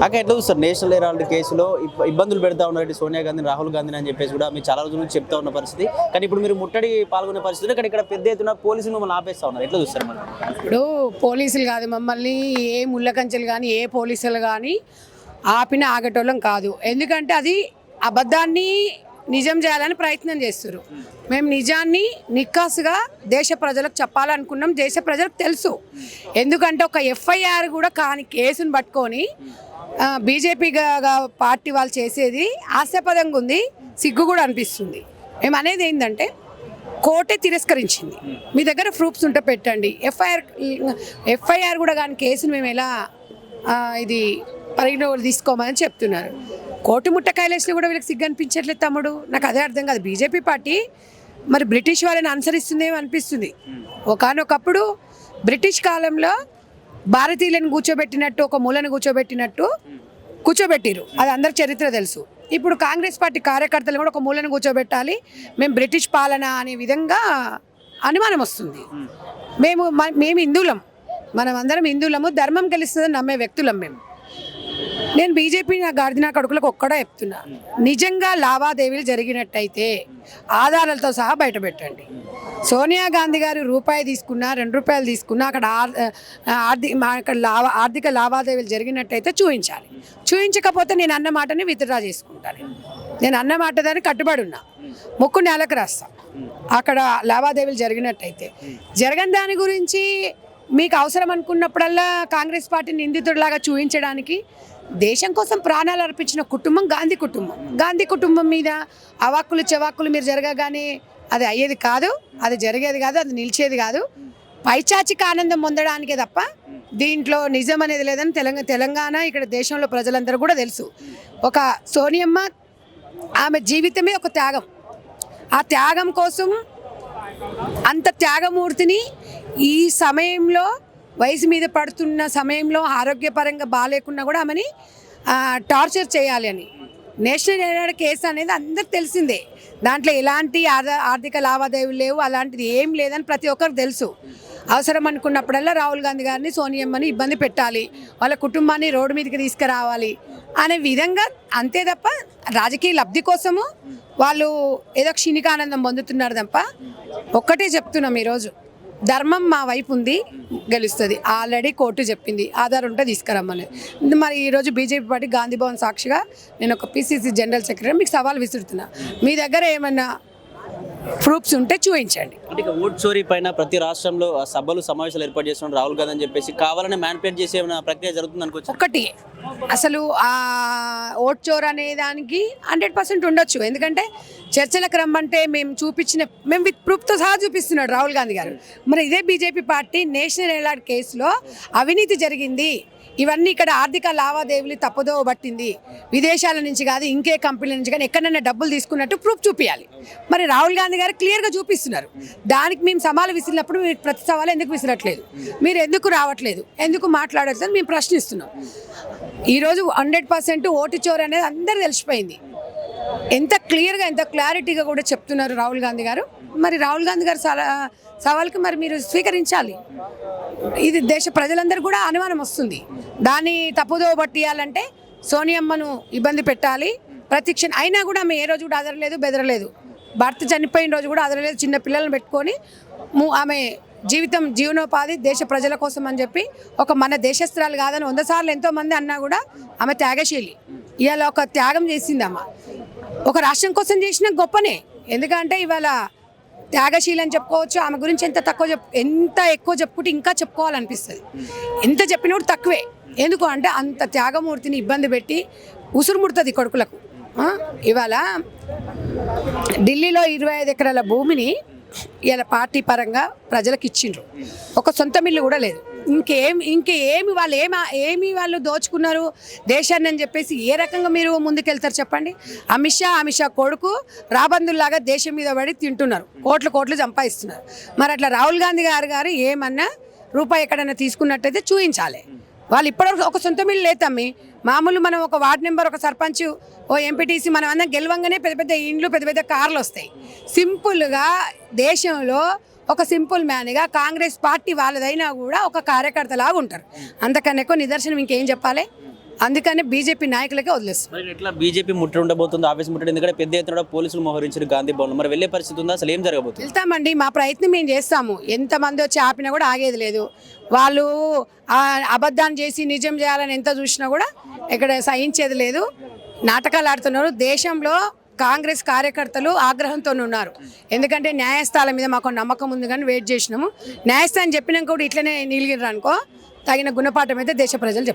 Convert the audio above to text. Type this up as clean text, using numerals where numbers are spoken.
అక్కడ ఎట్లా చూస్తారు నేషనల్ హెరాల్డ్ కేసులో ఇబ్బందులు పెడతా ఉన్నారు సోనియా గాంధీ రాహుల్ గాంధీ అని చెప్పేసి కూడా మీరు చాలా రోజుల నుంచి చెప్తా ఉన్న పరిస్థితి. కానీ ఇప్పుడు మీరు ముట్టడి పాల్గొనే పరిస్థితి కానీ ఇక్కడ పెద్ద ఎత్తున పోలీసులు మమ్మల్ని ఆపేస్తా ఉన్నారు. ఎట్లా చూస్తారు మనం? ఇప్పుడు పోలీసులు కాదు, మమ్మల్ని ఏ ముళ్ళకంచెలు కానీ ఏ పోలీసులు కానీ ఆపిన ఆగటోళ్ళం కాదు. ఎందుకంటే అది అబద్ధాన్ని నిజం చేయాలని ప్రయత్నం చేస్తారు. మేము నిజాన్ని నిక్కాసుగా దేశ ప్రజలకు చెప్పాలనుకున్నాం. దేశ ప్రజలకు తెలుసు. ఎందుకంటే ఒక ఎఫ్ఐఆర్ కూడా కాని కేసును పట్టుకొని బీజేపీ పార్టీ వాళ్ళు చేసేది హాస్యాస్పదంగా ఉంది, సిగ్గు కూడా అనిపిస్తుంది. మేము అనేది ఏంటంటే కోర్టే తిరస్కరించింది. మీ దగ్గర ప్రూఫ్స్ ఉంటే పెట్టండి. ఎఫ్ఐఆర్ కూడా కానీ కేసును మేము ఎలా ఇది పరిగణలోకి తీసుకోమని చెప్తున్నారు. కోర్టు ముట్టకాయలేసినా కూడా వీళ్ళకి సిగ్గు అనిపించట్లేదు తమ్ముడు. నాకు అదే అర్థం కాదు. బీజేపీ పార్టీ మరి బ్రిటిష్ వాళ్ళని అనుసరిస్తుందేమో అనిపిస్తుంది. ఒకానొకప్పుడు బ్రిటిష్ కాలంలో భారతీయులను కూర్చోబెట్టినట్టు ఒక మూలను కూర్చోబెట్టిరు. అది అందరి చరిత్ర తెలుసు. ఇప్పుడు కాంగ్రెస్ పార్టీ కార్యకర్తలు కూడా ఒక మూలను కూర్చోబెట్టాలి, మేము బ్రిటిష్ పాలన అనే విధంగా అనుమానం వస్తుంది. మేము హిందువులం, మనం అందరం హిందువులము, ధర్మం గెలుస్తుందని నమ్మే వ్యక్తులం మేము. నేను బీజేపీ నా కొడుకులకు ఒక్కడే చెప్తున్నా, నిజంగా లావాదేవీలు జరిగినట్టయితే ఆధారాలతో సహా బయటపెట్టండి. సోనియా గాంధీ గారు రూపాయి తీసుకున్నా, ₹2 తీసుకున్నా, అక్కడ ఆర్థిక లావాదేవీలు జరిగినట్టయితే చూపించాలి. చూపించకపోతే నేను అన్న మాటని విత్డ్రా చేసుకుంటాను. నేను అన్న మాట దాన్ని కట్టుబడి ఉన్నా, ముక్కు నేలకు రాస్తా. అక్కడ లావాదేవీలు జరిగినట్టయితే జరగని దాని గురించి మీకు అవసరం అనుకున్నప్పుడల్లా కాంగ్రెస్ పార్టీని నిందితుడిలాగా చూపించడానికి దేశం కోసం ప్రాణాలు అర్పించిన కుటుంబం గాంధీ కుటుంబం మీద అవాక్కులు చెవాక్కులు మీరు జరగగానే అది అయ్యేది కాదు, అది జరిగేది కాదు, అది నిలిచేది కాదు. పైచాచిక ఆనందం పొందడానికే తప్ప దీంట్లో నిజం అనేది లేదని తెలంగాణ ఇక్కడ దేశంలో ప్రజలందరూ కూడా తెలుసు. ఒక సోనియమ్మ ఆమె జీవితమే ఒక త్యాగం. ఆ త్యాగం కోసం అంత త్యాగమూర్తిని ఈ సమయంలో వయసు మీద పడుతున్న సమయంలో ఆరోగ్యపరంగా బాగాలేకున్నా కూడా ఆమెని టార్చర్ చేయాలి అని నేషనల్ హెరాల్డ్ కేసు అనేది అందరికి తెలిసిందే. దాంట్లో ఎలాంటి ఆర్థిక లావాదేవీలు లేవు, అలాంటిది ఏం లేదని ప్రతి ఒక్కరికి తెలుసు. అవసరం అనుకున్నప్పుడల్లా రాహుల్ గాంధీ గారిని, సోనియమ్మని ఇబ్బంది పెట్టాలి, వాళ్ళ కుటుంబాన్ని రోడ్డు మీదకి తీసుకురావాలి అనే విధంగా, అంతే తప్ప రాజకీయ లబ్ధి కోసము వాళ్ళు ఏదో క్షణికానందం పొందుతున్నారు తప్ప. ఒక్కటే చెప్తున్నాం, ఈరోజు ధర్మం మా వైపు ఉంది, గెలుస్తుంది. ఆల్రెడీ కోర్టు చెప్పింది, ఆధార్ ఉంటే తీసుకురమ్మని. మరి ఈరోజు బీజేపీ పార్టీ గాంధీ భవన్ సాక్షిగా నేను ఒక పిసిసి జనరల్ సెక్రటరీ మీకు సవాల్ విసురుతున్నా, మీ దగ్గర ఏమన్నా ప్రూఫ్స్ ఉంటే చూపించండి. అంటే ఓట్ చోరీ పైన ప్రతి రాష్ట్రంలో సభలు సమావేశాలు ఏర్పాటు చేస్తున్నారు రాహుల్ గాంధీ అని చెప్పేసి కావాలని మ్యానిపులేట్ చేసే ప్రక్రియ జరుగుతుంది అనుకోవచ్చు. ఒకటి అసలు ఆ ఓట్ చోర్ అనే దానికి 100% ఉండొచ్చు. ఎందుకంటే చర్చలకు రమ్మంటే మేము విత్ ప్రూఫ్తో సహా చూపిస్తున్నాడు రాహుల్ గాంధీ గారు. మరి ఇదే బీజేపీ పార్టీ నేషనల్ హెరాల్డ్ కేసులో అవినీతి జరిగింది, ఇవన్నీ ఇక్కడ ఆర్థిక లావాదేవీలు తప్పుదో పట్టింది, విదేశాల నుంచి కాదు ఇంకే కంపెనీల నుంచి కానీ ఎక్కడైనా డబ్బులు తీసుకున్నట్టు ప్రూఫ్ చూపించాలి. మరి రాహుల్ గాంధీ గారు క్లియర్గా చూపిస్తున్నారు. దానికి మేము సవాలు విసిరినప్పుడు మీరు ప్రతి సవాలు ఎందుకు విసిరట్లేదు, మీరు ఎందుకు రావట్లేదు, ఎందుకు మాట్లాడట్లేదు మేము ప్రశ్నిస్తున్నాం. ఈరోజు 100% ఓటు చోరు అనేది అందరూ తెలిసిపోయింది. ఎంత క్లియర్గా ఎంత క్లారిటీగా కూడా చెప్తున్నారు రాహుల్ గాంధీ గారు. మరి రాహుల్ గాంధీ గారు సవాల్కి మరి మీరు స్వీకరించాలి. ఇది దేశ ప్రజలందరూ కూడా అనుమానం వస్తుంది. దాన్ని తప్పుదో పట్టియాలంటే సోనియమ్మను ఇబ్బంది పెట్టాలి. ప్రతిక్షణ అయినా కూడా ఆమె ఏ రోజు కూడా అదరలేదు, బెదరలేదు. భర్త చనిపోయిన రోజు కూడా అదరలేదు. చిన్న పిల్లలను పెట్టుకొని ఆమె జీవనోపాధి దేశ ప్రజల కోసం అని చెప్పి ఒక మన దేశస్త్రాలు కాదని 100 సార్లు ఎంతోమంది అన్నా కూడా ఆమె త్యాగశీలి. ఇవాళ ఒక త్యాగం చేసింది అమ్మ. ఒక రాష్ట్రం కోసం చేసిన గొప్పనే. ఎందుకంటే ఇవాళ త్యాగశీలి అని చెప్పుకోవచ్చు. ఆమె గురించి ఎంత ఎక్కువ చెప్పుకుంటే ఇంకా చెప్పుకోవాలనిపిస్తుంది. ఎంత చెప్పినప్పుడు తక్కువే. ఎందుకు అంటే అంత త్యాగమూర్తిని ఇబ్బంది పెట్టి ఉసురుముడుతుంది కొడుకులకు. ఇవాళ ఢిల్లీలో 25 ఎకరాల భూమిని ఇలా పార్టీ పరంగా ప్రజలకు ఇచ్చిండ్రు. ఒక సొంత మిల్లు కూడా లేదు. ఇంకేమి వాళ్ళు దోచుకున్నారు దేశాన్ని అని చెప్పేసి ఏ రకంగా మీరు ముందుకెళ్తారు చెప్పండి. అమిత్ షా కొడుకు రాబందుల్లాగా దేశం మీద పడి తింటున్నారు, కోట్లు సంపాదిస్తున్నారు. మరి అట్లా రాహుల్ గాంధీ గారు ఏమన్నా రూపాయి ఎక్కడైనా తీసుకున్నట్టయితే చూపించాలి. వాళ్ళు ఇప్పటివరకు ఒక సొంత మిల్లు లేతమ్మి. మామూలు మనం ఒక వార్డు నెంబర్, ఒక సర్పంచ్, ఓ ఎంపీటీసీ మనం అందరం గెలవంగానే పెద్ద పెద్ద ఇండ్లు, పెద్ద పెద్ద కార్లు వస్తాయి. సింపుల్గా దేశంలో ఒక సింపుల్ మ్యాన్గా కాంగ్రెస్ పార్టీ వాళ్ళదైనా కూడా ఒక కార్యకర్తలాగా ఉంటారు. అంతకన్నా ఎక్కువ నిదర్శనం ఇంకేం చెప్పాలి. అందుకని బీజేపీ నాయకులకే వదిలేస్తాం. మరి ఎట్లా బీజేపీ ముట్టడి ఉండబోతుంది, ఆఫీస్ ముట్టడి, ఎందుకంటే పెద్ద ఎత్తున పోలీసులు మోహరించారు గాంధీ భవన్, మరి వెళ్ళే పరిస్థితి ఉందా, అసలు ఏం జరగబోతుంది? వెళ్తామండి, మా ప్రయత్నం మేము చేస్తాము. ఎంతమంది వచ్చి ఆపినా కూడా ఆగేది లేదు. వాళ్ళు అబద్ధాన్ని చేసి నిజం చేయాలని ఎంత చూసినా కూడా ఇక్కడ సహించేది లేదు. నాటకాలు ఆడుతున్నారు. దేశంలో కాంగ్రెస్ కార్యకర్తలు ఆగ్రహంతో ఉన్నారు. ఎందుకంటే న్యాయస్థానం మీద మాకు నమ్మకం ఉంది కానీ వెయిట్ చేసినాము. న్యాయస్థానం చెప్పినాక కూడా ఇట్లనే నిలిగిర్రు అనుకో, తగిన గుణపాఠం అయితే దేశ ప్రజలు చెప్తారు.